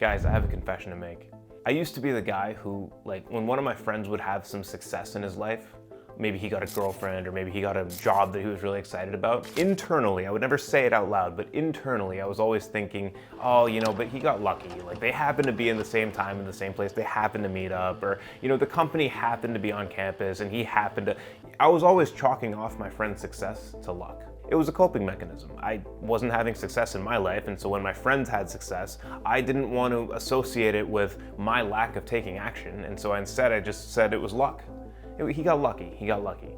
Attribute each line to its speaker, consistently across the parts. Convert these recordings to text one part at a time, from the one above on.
Speaker 1: Guys, I have a confession to make. I used to be the guy who, when one of my friends would have some success in his life, maybe he got a girlfriend or maybe he got a job that he was really excited about, internally, I would never say it out loud, but internally I was always thinking, oh, but he got lucky. Like, they happened to be in the same time in the same place, they happened to meet up, or, the company happened to be on campus and he happened to... I was always chalking off my friend's success to luck. It was a coping mechanism. I wasn't having success in my life, and so when my friends had success, I didn't want to associate it with my lack of taking action, and so instead I just said it was luck. He got lucky, he got lucky.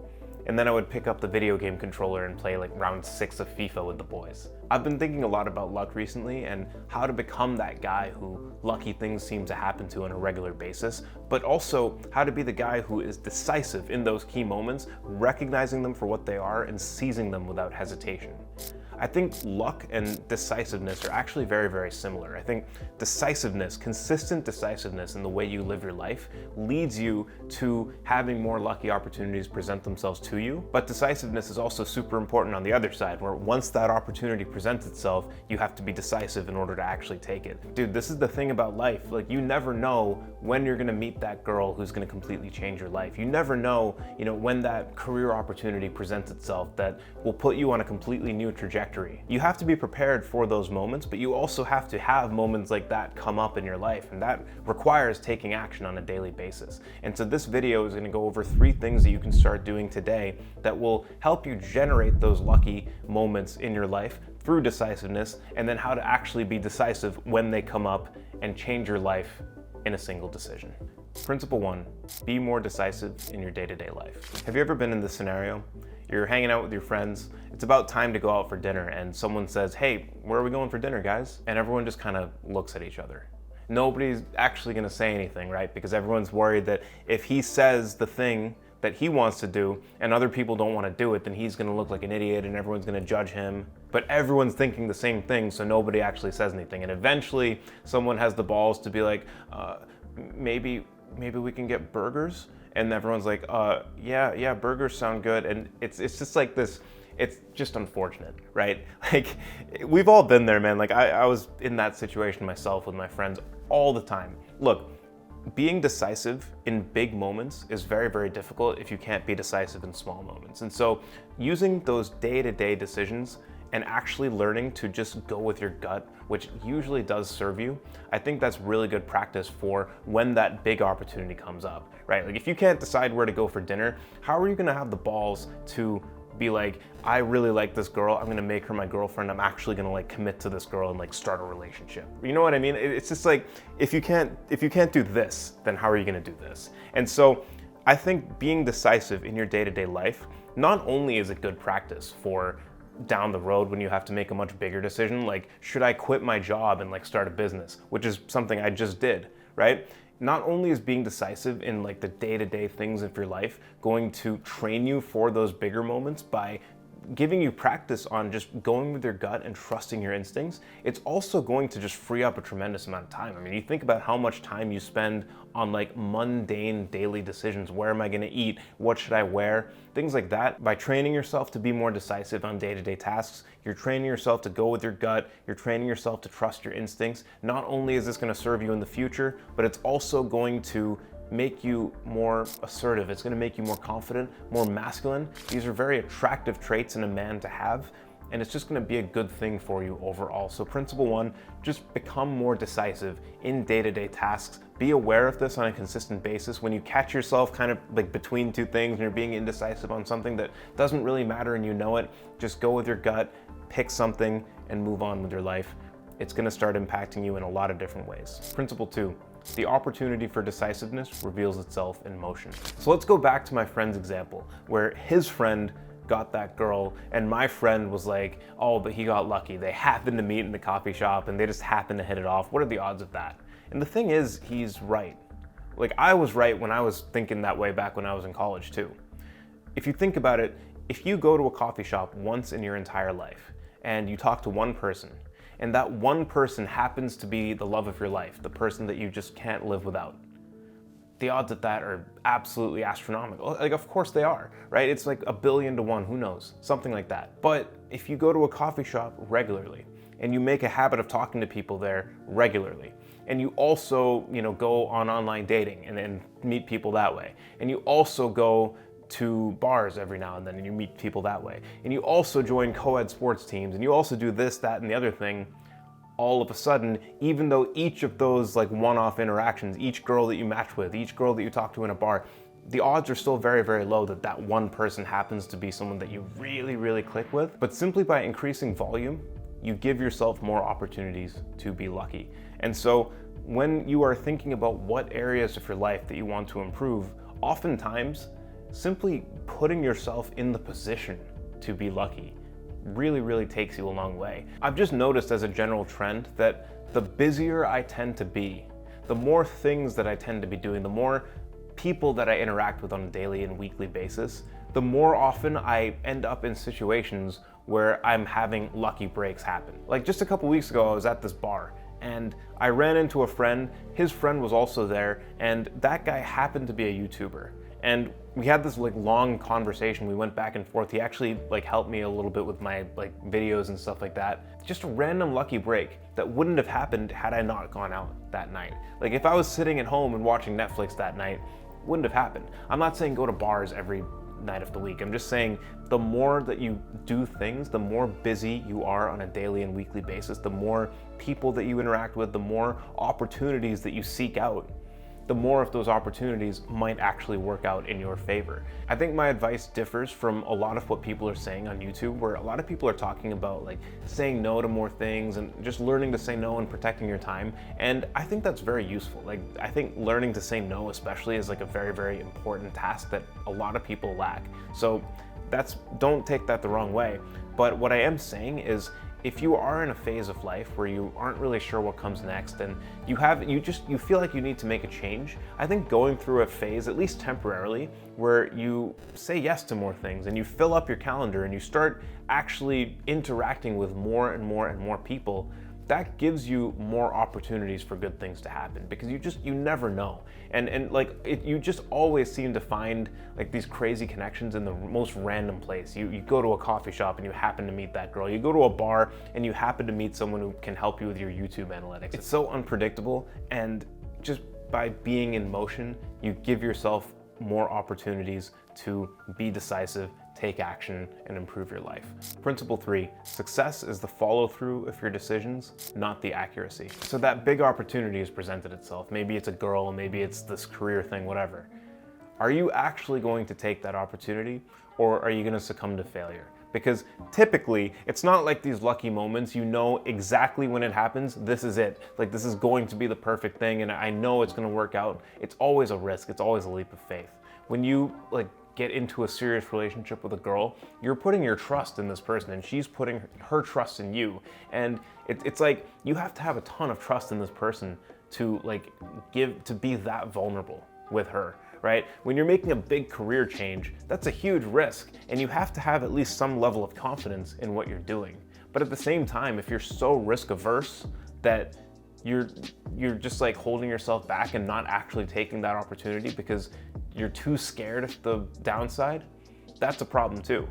Speaker 1: And then I would pick up the video game controller and play like round 6 of FIFA with the boys. I've been thinking a lot about luck recently and how to become that guy who lucky things seem to happen to on a regular basis, but also how to be the guy who is decisive in those key moments, recognizing them for what they are and seizing them without hesitation. I think luck and decisiveness are actually very, very similar. I think decisiveness, consistent decisiveness in the way you live your life leads you to having more lucky opportunities present themselves to you. But decisiveness is also super important on the other side, where once that opportunity presents itself, you have to be decisive in order to actually take it. Dude, this is the thing about life. Like, you never know when you're gonna meet that girl who's gonna completely change your life. You never know, when that career opportunity presents itself that will put you on a completely new trajectory. You have to be prepared for those moments, but you also have to have moments like that come up in your life, and that requires taking action on a daily basis. And so this video is going to go over 3 things that you can start doing today that will help you generate those lucky moments in your life through decisiveness, and then how to actually be decisive when they come up and change your life in a single decision. Principle 1, be more decisive in your day-to-day life. Have you ever been in this scenario? You're hanging out with your friends, it's about time to go out for dinner, and someone says, hey, where are we going for dinner, guys? And everyone just kind of looks at each other. Nobody's actually gonna say anything, right? Because everyone's worried that if he says the thing that he wants to do and other people don't want to do it, then he's gonna look like an idiot and everyone's gonna judge him. But everyone's thinking the same thing, so nobody actually says anything. And eventually someone has the balls to be like, maybe we can get burgers? And everyone's like, yeah, burgers sound good. And it's just like this, it's just unfortunate, right? Like, we've all been there, man. Like, I was in that situation myself with my friends all the time. Look, being decisive in big moments is very, very difficult if you can't be decisive in small moments. And so using those day-to-day decisions and actually learning to just go with your gut, which usually does serve you, I think that's really good practice for when that big opportunity comes up, right? Like, if you can't decide where to go for dinner, how are you gonna have the balls to be like, I really like this girl, I'm gonna make her my girlfriend, I'm actually gonna commit to this girl and start a relationship? You know what I mean? It's just like, if you can't do this, then how are you gonna do this? And so I think being decisive in your day-to-day life, not only is it good practice for down the road when you have to make a much bigger decision, like, should I quit my job and start a business, which is something I just did, right? Not only is being decisive in the day-to-day things of your life going to train you for those bigger moments by giving you practice on just going with your gut and trusting your instincts, it's also going to just free up a tremendous amount of time. I mean, you think about how much time you spend on mundane daily decisions. Where am I gonna eat? What should I wear? Things like that. By training yourself to be more decisive on day-to-day tasks, you're training yourself to go with your gut, you're training yourself to trust your instincts. Not only is this gonna serve you in the future, but it's also going to make you more assertive. It's gonna make you more confident, more masculine. These are very attractive traits in a man to have, and it's just gonna be a good thing for you overall. So principle 1, just become more decisive in day-to-day tasks. Be aware of this on a consistent basis. When you catch yourself kind of between 2 things and you're being indecisive on something that doesn't really matter and you know it, just go with your gut, pick something, and move on with your life. It's gonna start impacting you in a lot of different ways. Principle 2, the opportunity for decisiveness reveals itself in motion. So let's go back to my friend's example, where his friend got that girl and my friend was like, oh, but he got lucky. They happened to meet in the coffee shop and they just happened to hit it off. What are the odds of that? And the thing is, he's right. I was right when I was thinking that way back when I was in college too. If you think about it, if you go to a coffee shop once in your entire life and you talk to one person, and that one person happens to be the love of your life, the person that you just can't live without, the odds of that are absolutely astronomical. Of course they are, right? It's 1 billion to 1, who knows? Something like that. But if you go to a coffee shop regularly and you make a habit of talking to people there regularly, and you also, go on online dating and meet people that way. And you also go to bars every now and then and you meet people that way. And you also join co-ed sports teams and you also do this, that, and the other thing. All of a sudden, even though each of those like one-off interactions, each girl that you match with, each girl that you talk to in a bar, the odds are still very, very low that that one person happens to be someone that you really, really click with. But simply by increasing volume, you give yourself more opportunities to be lucky. And so when you are thinking about what areas of your life that you want to improve, oftentimes simply putting yourself in the position to be lucky really, really takes you a long way. I've just noticed as a general trend that the busier I tend to be, the more things that I tend to be doing, the more people that I interact with on a daily and weekly basis, the more often I end up in situations where I'm having lucky breaks happen. Like just a couple weeks ago, I was at this bar and I ran into a friend, his friend was also there, and that guy happened to be a YouTuber. And we had this like long conversation. We went back and forth. He actually like helped me a little bit with my like videos and stuff like that. Just a random lucky break that wouldn't have happened had I not gone out that night. Like if I was sitting at home and watching Netflix that night, wouldn't have happened. I'm not saying go to bars every night of the week. I'm just saying the more that you do things, the more busy you are on a daily and weekly basis, the more people that you interact with, the more opportunities that you seek out, the more of those opportunities might actually work out in your favor. I think my advice differs from a lot of what people are saying on YouTube, where a lot of people are talking about like saying no to more things and just learning to say no and protecting your time. And I think that's very useful. Like I think learning to say no especially is like a very, very important task that a lot of people lack. So don't take that the wrong way. But what I am saying is, if you are in a phase of life where you aren't really sure what comes next and you feel like you need to make a change, I think going through a phase, at least temporarily, where you say yes to more things and you fill up your calendar and you start actually interacting with more and more and more people, that gives you more opportunities for good things to happen, because you never know. And like you just always seem to find like these crazy connections in the most random place. You go to a coffee shop and you happen to meet that girl. You go to a bar and you happen to meet someone who can help you with your YouTube analytics. It's so unpredictable, and just by being in motion, you give yourself more opportunities to be decisive, take action, and improve your life. Principle 3, success is the follow-through of your decisions, not the accuracy. So that big opportunity has presented itself. Maybe it's a girl, maybe it's this career thing, whatever. Are you actually going to take that opportunity, or are you going to succumb to failure? Because typically, it's not like these lucky moments, you know exactly when it happens, this is it. Like this is going to be the perfect thing and I know it's gonna work out. It's always a risk, it's always a leap of faith. When you like get into a serious relationship with a girl, you're putting your trust in this person and she's putting her trust in you. And it's like, you have to have a ton of trust in this person to be that vulnerable with her. Right? When you're making a big career change, that's a huge risk, and you have to have at least some level of confidence in what you're doing. But at the same time, if you're so risk averse that you're just like holding yourself back and not actually taking that opportunity because you're too scared of the downside, that's a problem too.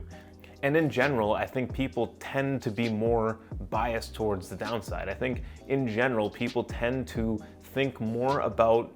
Speaker 1: And in general, I think people tend to be more biased towards the downside. I think in general, people tend to think more about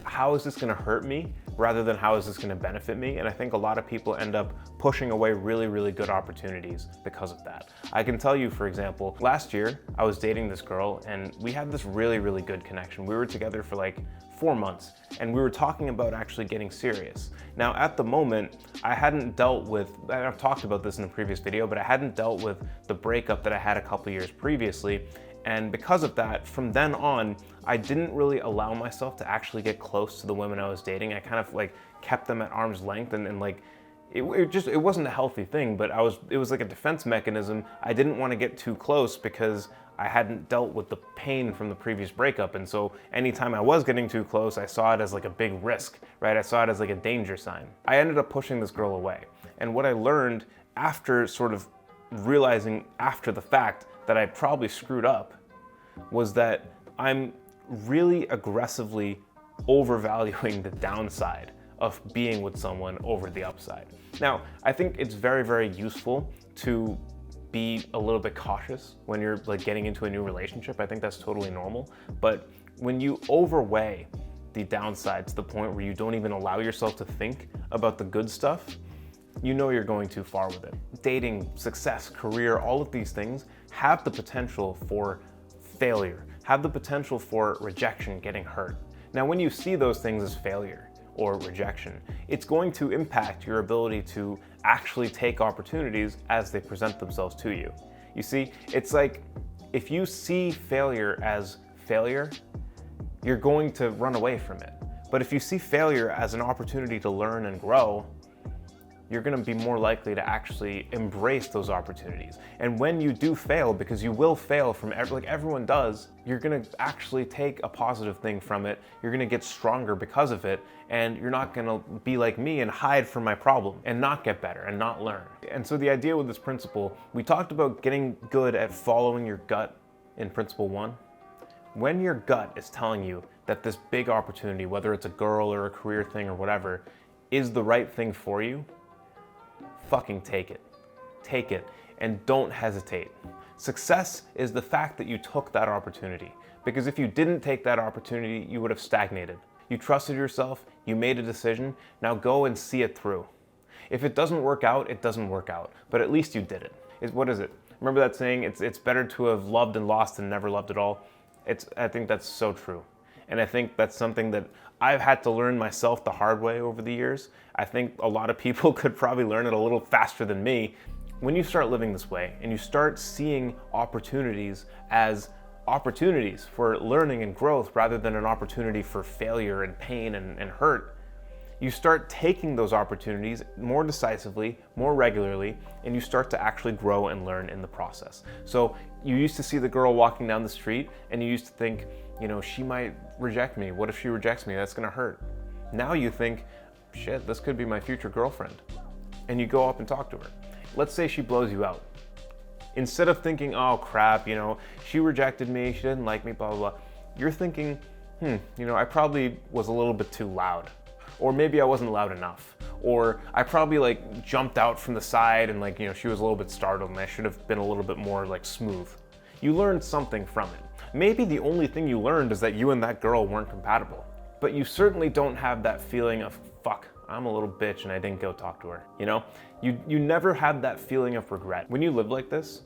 Speaker 1: how is this going to hurt me rather than how is this going to benefit me. And I think a lot of people end up pushing away really, really good opportunities because of that. I can tell you, for example, last year I was dating this girl and we had this really, really good connection. We were together for like 4 months and we were talking about actually getting serious. Now at the moment, I hadn't dealt with, and I've talked about this in a previous video, but I hadn't dealt with the breakup that I had a couple years previously. And because of that, from then on, I didn't really allow myself to actually get close to the women I was dating. I kind of like kept them at arm's length and like, it wasn't a healthy thing, but it was like a defense mechanism. I didn't want to get too close because I hadn't dealt with the pain from the previous breakup. And so anytime I was getting too close, I saw it as like a big risk, right? I saw it as like a danger sign. I ended up pushing this girl away. And what I learned after sort of realizing after the fact that I probably screwed up was that I'm really aggressively overvaluing the downside of being with someone over the upside. Now, I think it's very, very useful to be a little bit cautious when you're like getting into a new relationship. I think that's totally normal. But When you overweigh the downside to the point where you don't even allow yourself to think about the good stuff, you know you're going too far with it. Dating, success, career, all of these things have the potential for failure, have the potential for rejection, getting hurt. Now, when you see those things as failure or rejection, it's going to impact your ability to actually take opportunities as they present themselves to you. You see, it's like if you see failure as failure, you're going to run away from it. But if you see failure as an opportunity to learn and grow, you're gonna be more likely to actually embrace those opportunities. And when you do fail, because you will fail from like everyone does, you're gonna actually take a positive thing from it. You're gonna get stronger because of it, and you're not gonna be like me and hide from my problem and not get better and not learn. And so the idea with this principle, we talked about getting good at following your gut in principle 1. When your gut is telling you that this big opportunity, whether it's a girl or a career thing or whatever, is the right thing for you, fucking take it. Take it and don't hesitate. Success is the fact that you took that opportunity. Because if you didn't take that opportunity, you would have stagnated. You trusted yourself, you made a decision, now go and see it through. If it doesn't work out, it doesn't work out, but at least you did it. What is it? Remember that saying, it's better to have loved and lost than never loved at all? I think that's so true. And I think that's something that I've had to learn myself the hard way over the years. I think a lot of people could probably learn it a little faster than me. When you start living this way and you start seeing opportunities as opportunities for learning and growth rather than an opportunity for failure and pain and hurt, you start taking those opportunities more decisively, more regularly, and you start to actually grow and learn in the process. So you used to see the girl walking down the street and you used to think, you know, she might reject me. What if she rejects me? That's gonna hurt. Now you think, shit, this could be my future girlfriend. And you go up and talk to her. Let's say she blows you out. Instead of thinking, oh crap, you know, she rejected me, she didn't like me, blah, blah, blah. You're thinking, you know, I probably was a little bit too loud. Or maybe I wasn't loud enough. Or I probably like jumped out from the side and like, you know, she was a little bit startled and I should have been a little bit more like smooth. You learned something from it. Maybe the only thing you learned is that you and that girl weren't compatible. But you certainly don't have that feeling of, fuck, I'm a little bitch and I didn't go talk to her. You know, you never have that feeling of regret. When you live like this,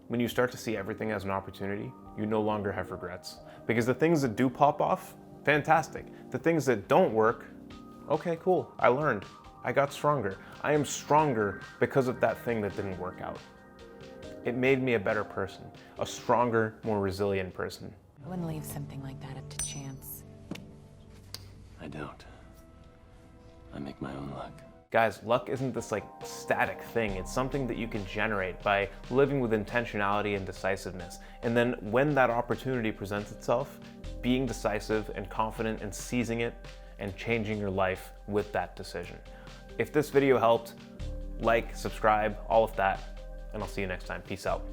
Speaker 1: when you start to see everything as an opportunity, you no longer have regrets. Because the things that do pop off, fantastic. The things that don't work, okay, cool, I learned. I got stronger. I am stronger because of that thing that didn't work out. It made me a better person, a stronger, more resilient person.
Speaker 2: I wouldn't leave something like that up to chance.
Speaker 3: I don't. I make my own luck.
Speaker 1: Guys, luck isn't this like static thing. It's something that you can generate by living with intentionality and decisiveness. And then when that opportunity presents itself, being decisive and confident and seizing it and changing your life with that decision. If this video helped, like, subscribe, all of that, and I'll see you next time. Peace out.